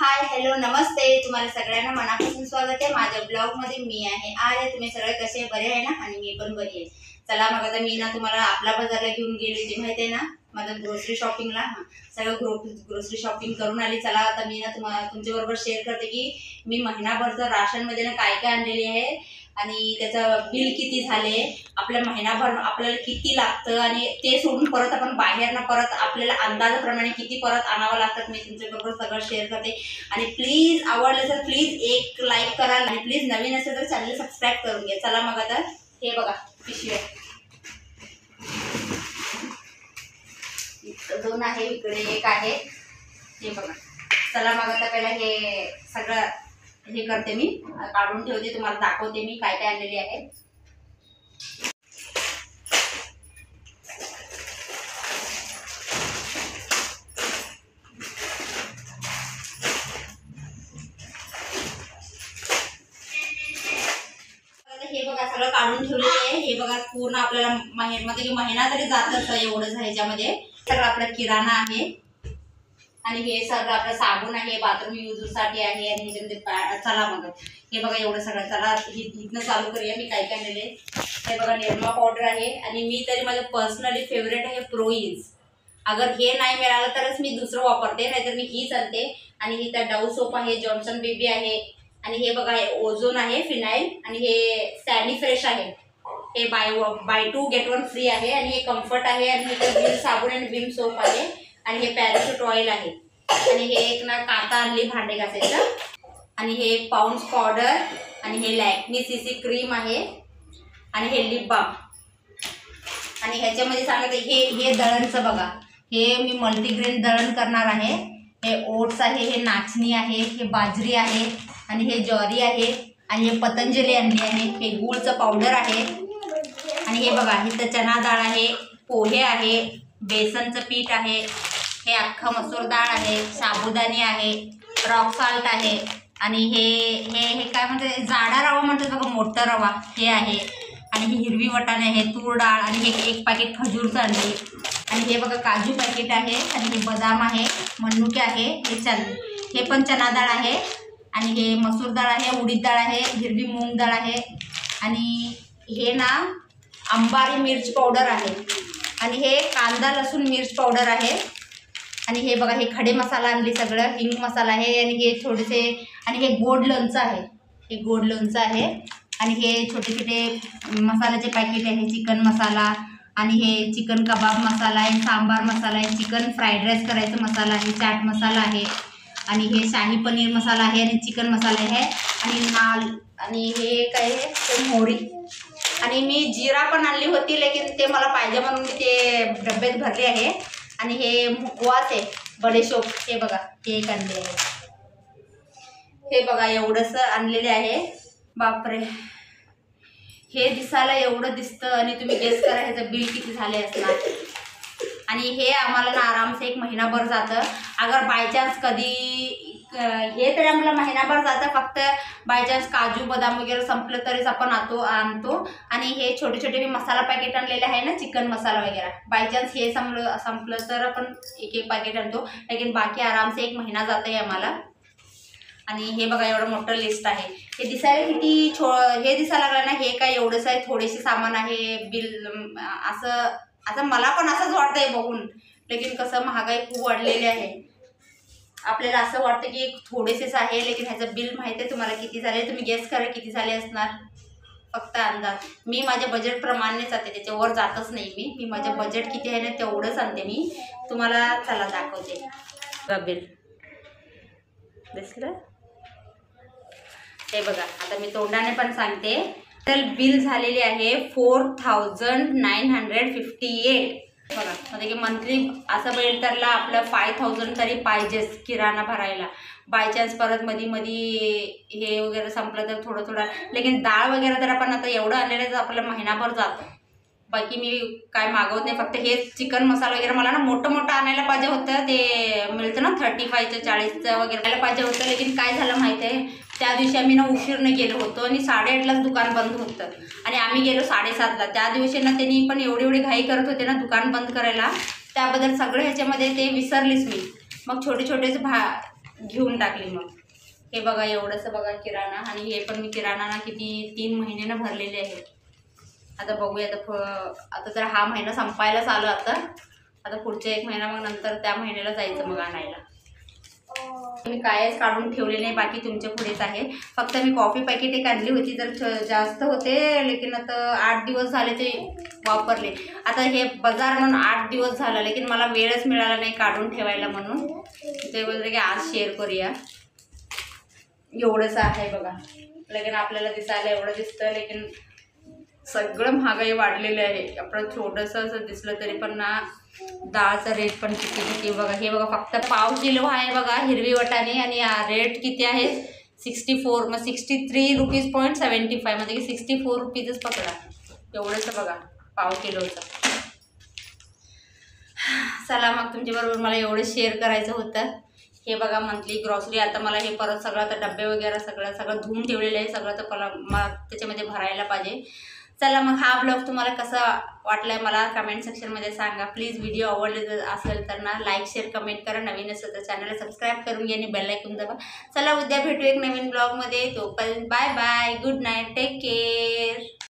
Hi hello नमस्ते, तुम्हाला सगळ्यांना मनापासून स्वागत आहे माझ्या ब्लॉग मध्ये। मी आहे आर्य। तुम्ही सगळे कसे बरे आहे ना? आणि मी पण बरी आहे। चला मग आता मी ना तुम्हाला आपला बाजारला घेऊन गेली होती, माहिती आहे ना, माझं ग्रोसरी शॉपिंगला। सगळं ग्रोसरी शॉपिंग करून आली। चला आता मी ना तुम्हाला तुमच्याबरोबर शेअर करते की मी महिनाभरचं राशनमध्ये ना काय काय आणलेले आहे आणि त्याचं बिल किती झाले, आपल्या महिनाभर आपल्याला किती लागतं आणि ते सोडून परत आपण बाहेर ना परत आपल्याला अंदाजाप्रमाणे किती परत आणावं लागतं, मी तुमच्याबरोबर सगळं शेअर करते। आणि प्लीज आवडलं तर प्लीज एक लाईक करा आणि प्लीज नवीन असेल तर चॅनल सबस्क्राईब करून घ्या। चला मग आता हे बघा पिशवी दोन आहे, इकडे एक आहे, हे बघा। चला मग आता पहिला हे सगळं हे करते, मी काढून ठेवते, तुम्हाला दाखवते मी काय काय आणलेली आहे। हे बघा सगळं काढून ठेवलेलं आहे। हे बघा पूर्ण आपल्याला महिना तरी जातच एवढंच आहे। ह्याच्यामध्ये सगळं आपला किराणा आहे आणि हे सगळं आपलं साबण आहे, बाथरूम यूजसाठी आहे आणि ह्याच्यामध्ये चला मग हे बघा एवढं सगळं। चला इथनं चालू करूया मी काय काय आणलेले। हे बघा निर्मा पावडर आहे आणि मी तरी माझं पर्सनली फेवरेट आहे प्रोइज। अगर हे नाही मिळालं तरच मी दुसरं वापरते, नाहीतर मी हीच आणते। आणि ही तर डव सोप आहे, जॉन्सन बेबी आहे आणि हे बघा हे ओझोन आहे, फिनाईल आणि हे सॅनी फ्रेश आहे। हे बाय 2 गेट 1 फ्री आहे आणि हे कम्फर्ट आहे आणि हे विम साबण आणि विम सोप आहे आणि हे पॅराशूट ऑइल आहे आणि हे एक ना काता आणली भांडे घासायचं आणि हे एक पाऊंड्स पावडर आणि हे लॅक्मी सीसी क्रीम आहे आणि हे लिप बाम। आणि ह्याच्यामध्ये सांगते हे दळणचं बघा, हे मी मल्टीग्रेन दळण करणार आहे। हे ओट्स आहे, हे नाचणी आहे, हे बाजरी आहे आणि हे ज्वारी आहे आणि हे पतंजली आणली आहे। हे गूळचं पावडर आहे आणि हे बघा हे चना डाळ आहे, पोहे आहे, बेसनचं पीठ आहे, हे अख्खा मसूर डाळ आहे, साबुदाणे आहे, रॉक सॉल्ट आहे आणि हे हे हे काय म्हणते जाडा रवा म्हणतात बघा, मोठा रवा हे आहे आणि ही हिरवी वाटाणे आहे, तूर डाळ आणि हे एक पाकिट खजूरचं आणले आणि हे बघा काजू पॅकेट आहे आणि हे बदाम आहे, मनुके आहे, हे पण चना डाळ आहे आणि हे मसूर डाळ आहे, उडीद डाळ आहे, हिरवी मूग डाळ आहे आणि हे ना अंबारी मिर्च पावडर आहे आणि हे कांदा लसूण मिर्च पावडर आहे आणि हे बघा हे खडे मसाला आणले, सगळं हिंग मसाला आहे आणि हे थोडेसे आणि हे गोड लोणचं आहे, हे गोड लोणचं आहे आणि हे छोटे छोटे मसाल्याचे पॅकेट आहे, चिकन मसाला आणि हे चिकन कबाब मसाला आहे, सांबार मसाला आहे, चिकन फ्राईड राईस करायचा मसाला आहे, चाट मसाला आहे आणि हे शाही पनीर मसाला आहे आणि चिकन मसाला आहे आणि नाल आणि हे काय आहे मोहरी आणि मी जिरा पण आणली होती, लेकिन ते मला पाहिजे म्हणून मी ते डब्यात भरले आहे आणि हे मुकवास आहे, बडेशोप, हे बघा हे एक आणले आहे। हे बघा एवढंसं आणलेले आहे। बापरे, हे दिसायला एवढं दिसतं आणि तुम्ही गेस करा ह्याचं बिल किती झाले असणार। आणि हे आम्हाला ना आरामसे एक महिनाभर जातं। अगर बायचान्स कधी हे तरी आम्हाला महिनाभर जातं, फक्त बायचान्स काजू बदाम वगैरे संपलं तरीच आपण आणतो आणि हे छोटे छोटे मी मसाला पॅकेट आणलेले आहे ना, चिकन मसाला वगैरे, बायचान्स हे संपलं तर आपण एक एक पॅकेट आणतो, लेकिन बाकी आरामसे एक महिना जातं आहे आम्हाला। आणि हे बघा एवढं मोठं लिस्ट आहे। हे दिसायला किती हे दिसायला लागलं ना, हे काय एवढंच आहे, थोडेसे सामान आहे, बिल असं मला पण असंच वाटतंय बघून, लेकिन कसं महागाई खूप वाढलेली आहे। आपल्याला असं वाटतं की थोडेसेच आहे, लेकिन ह्याचं बिल माहिती आहे तुम्हाला किती झाले, तुम्ही गेस करा किती झाले असणार, फक्त अंदाज। मी माझ्या बजेटप्रमाणेच जाते, त्याच्यावर जातच नाही मी माझं बजेट किती आहे ना तेवढंच आणते मी तुम्हाला। चला दाखवते बिल, दिसलं हे बघा। आता मी तोंडाने पण सांगते, तर बिल झालेले आहे 4958 बघा। म्हणजे की मंथली असं बिल तरला आपलं 5000 तरी पाहिजेच किराणा भरायला। बायचान्स परत मध्ये हे वगैरे संपलं तर थोडं, लेकिन डाळ वगैरे तर आपण आता एवढं आणलेलं तर आपल्याला महिनाभर जातं। बाकी मी काय मागवत नाही, फक्त हे चिकन मसाला वगैरे मला ना मोठं आणायला पाहिजे होतं, ते मिळतं ना 35चं 40चं वगैरे आणायला पाहिजे होतं, लेकिन काय झालं माहिती आहे, त्या दिवशी आम्ही ना उशीरनं गेलो होतो आणि 8:30लाच दुकान बंद होतं आणि आम्ही गेलो 7:30ला। त्या दिवशी ना त्यांनी पण एवढी घाई करत होते ना दुकान बंद करायला, त्याबद्दल सगळं ह्याच्यामध्ये ते विसरलीच मी। मग छोटे छोटेच घेऊन टाकली. मग हे बघा एवढंसं बघा किराणा. आणि हे पण मी किराणा ना किती 3 महिन्यानं भरलेले आहे. आता बघूया आता जर हा महिना संपायलाच आलो आता पुढच्या 1 महिना मग नंतर त्या महिन्याला जायचं मग आणायला. मी कायच काढून ठेवले नाही, बाकी तुमच्या पुढेच आहे. फक्त मी कॉफी पॅकेट एक आणली होती तर जास्त होते, लेकिन आता 8 दिवस झाले ते वापरले. आता हे बाजार म्हणून 8 दिवस झाला, लेकिन मला वेळच मिळाला नाही काढून ठेवायला, म्हणून ते बोलले की आज शेअर करूया. एवढंच आहे बघा. लेकिन आपल्याला दिसायला एवढं दिसतं, लेकिन सगळं महागाई वाढलेलं आहे. आपलं छोटंसं असं दिसलं तरी पण ना डाळचा रेट पण किती बघा. हे बघा फक्त पाव किलो आहे बघा हिरवी वाटाणे, आणि रेट किती आहे 64. मग 63 रुपीज .75 म्हणजे की 64 रुपीजच पकडा. एवढंच बघा पाव किलोचं. चला मग तुमच्याबरोबर मला एवढं शेअर करायचं होतं. हे बघा मंथली ग्रॉसरी. आता मला हे परत सगळं आता डबे वगैरे सगळं धुवून ठेवलेलं आहे. सगळं तर मला त्याच्यामध्ये भरायला पाहिजे. चला मग हा ब्लॉग तुम्हाला कसा वाटलाय मला कमेंट सेक्शनमध्ये सांगा. प्लीज व्हिडिओ आवडले असेल तर ना लाईक शेअर कमेंट करा. नवीन असेल तर चॅनलला सबस्क्राईब करून घ्या आणि बेल आयकॉन दाबा. चला उद्या भेटू एक नवीन ब्लॉगमध्ये. तोपर्यंत bye bye, good night, take care.